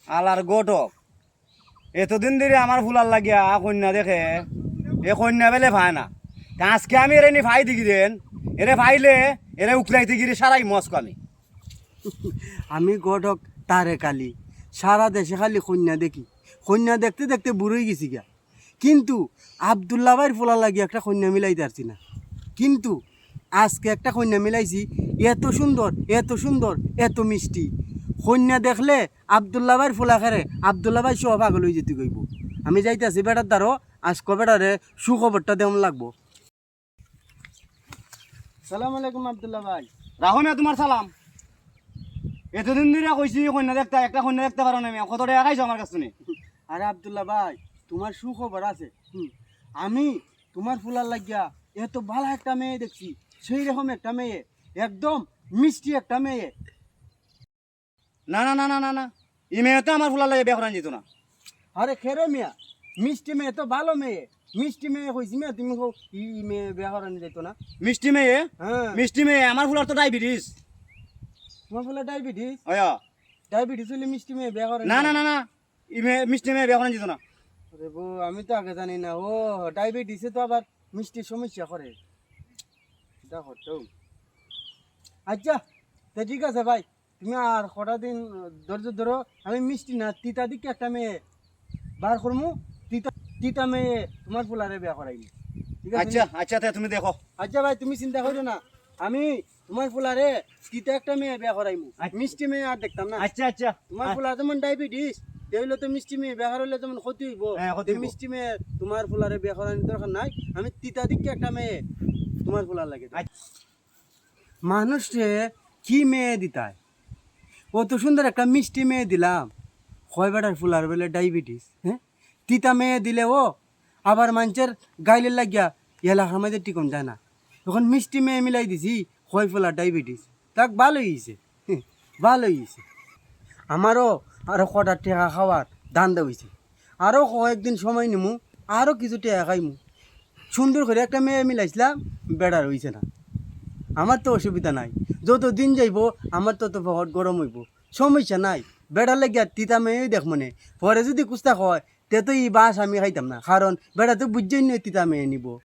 আলার গোটক এতদিন ধরে আমার ফুলার লাগিয়া কন্যা দেখে এ কন্যা বেলে ভাই না তা আজকে আমি এরে নি ভাই দিকি দেন এরে ভাইলে এরে উকলাইতে গিয়ে সারাই মস্ক আমি আমি গডক তারে কালি সারা দেশে খালি কন্যা দেখি কন্যা দেখতে দেখতে বুড়োই গেছি গা কিন্তু আবদুল্লা ভাইয়ের ফুলা লাগি একটা কন্যা মিলাইতে পারছি না কিন্তু আজকে একটা কন্যা মিলাইছি এত সুন্দর এত মিষ্টি কন্যা দেখলে আবদুল্লা ভাইয়ের ফুলা খেরে আবদুল্লা ভাই সব পাগল হয়ে যেতে কইব আমি যাইতেছি বেটার দ্বারো আজকে বেটারে সুখবরটা দেওয়ান লাগবো। সালাম আলাইকুম আবদুল্লা ভাই। রাখো না তোমার সালাম এতদিন ধরে কইছি কন্যা দেখতে একটা কন্যা দেখতে পারো না আমি কত টাকা খাইছো আমার কাছে নি আরে আবদুল্লা ভাই তোমার সুখবর আছে আমি তোমার ফুলার লাগিয়া এত ভালো একটা মেয়ে দেখছি সেই রকম একটা মেয়ে একদম মিষ্টি একটা মেয়ে। না না না না না না ই মেয়ে তো আমার ফুলার লাগে বিয়ে করান যেত না আরে খেরে মিয়া মিষ্টি মেয়ে তো ভালো মেয়ে মিষ্টি মেয়ে কইছি মেয়ে তুমি কও ই মেয়ে বিয়া করানি যেত না। মিষ্টি মেয়ে হ্যাঁ মিষ্টি মেয়ে আমার ফুলার তো ডায়াবেটিস তোমার ফুলার ডায়াবেটিস ওয়া হলে মিষ্টি মেয়ে বিয়া করেন না না না না ই মেয়ে মিষ্টি মেয়ে বিয়ে করান যেত না আরে বউ আমি তো আগে জানি না ও ডায়াবেটিসে তো আবার মিষ্টির সমস্যা করে দেখো তো। আচ্ছা তা ঠিক আছে ভাই তুমি আর কটা দিন ধৈর্য ধরো আমি মিষ্টি না তিতা দিকে একটা মেয়ে বার করমু তিতা তিতা মেয়ে তোমার ফুলারে বিয়া করাইনি ঠিক আছে আচ্ছা আচ্ছা তে তুমি দেখো আচ্ছা ভাই তুমি চিন্তা করো না আমি তোমার ফুলারে তিতা একটা মেয়ে বিয়া করাইমু মিষ্টি মেয়ে আর দেখতাম না। আচ্ছা আচ্ছা তোমার ফুলার যেমন ডায়াবেটিস হইলে তো মিষ্টি মেয়ে বিয়া করাইলে যেমন ক্ষতি হইব হ্যাঁ, ক্ষতি হইব। মিষ্টি মেয়ে তোমার ফুলারে বিয়া করানোর দরকার নাই আমি তিতা দিকে একটা মেয়ে তোমার ফুলার লাগে মানুষে কি মেয়ে দিতায় কত সুন্দর একটা মিষ্টি মেয়ে দিলাম কয় বেটার ফুলার বলে ডায়াবেটিস হ্যাঁ তিতা মেয়ে দিলে ও আবার মানুষের গাইলে লাগিয়া এলাকার মধ্যে টিকন যায় না তখন মিষ্টি মেয়ে মিলাই দিছি কয় ফুলার ডায়াবেটিস তাক ভালো হয়েছে ভালো হয়েছে আমারও আরও কটা টেকা খাওয়ার ধান্দা হয়েছে আরও কয়েকদিন সময় নিমু আরও কিছু টেকা খাইমু সুন্দর করে একটা মেয়ে মিলাইছিলাম বেড়ার হয়েছে না আমার তো অসুবিধা নাই যত দিন যাইব আমার তত বহুত গরম হইব সমস্যা নাই বেড়া লেগে তিতা মেয়ে দেখ মনে পরে যদি কুস্তা হয় তে তো ই বাস আমি খাইতাম না কারণ বেড়া তো বুঝছেই নয় তিতা মেয়ে নিব।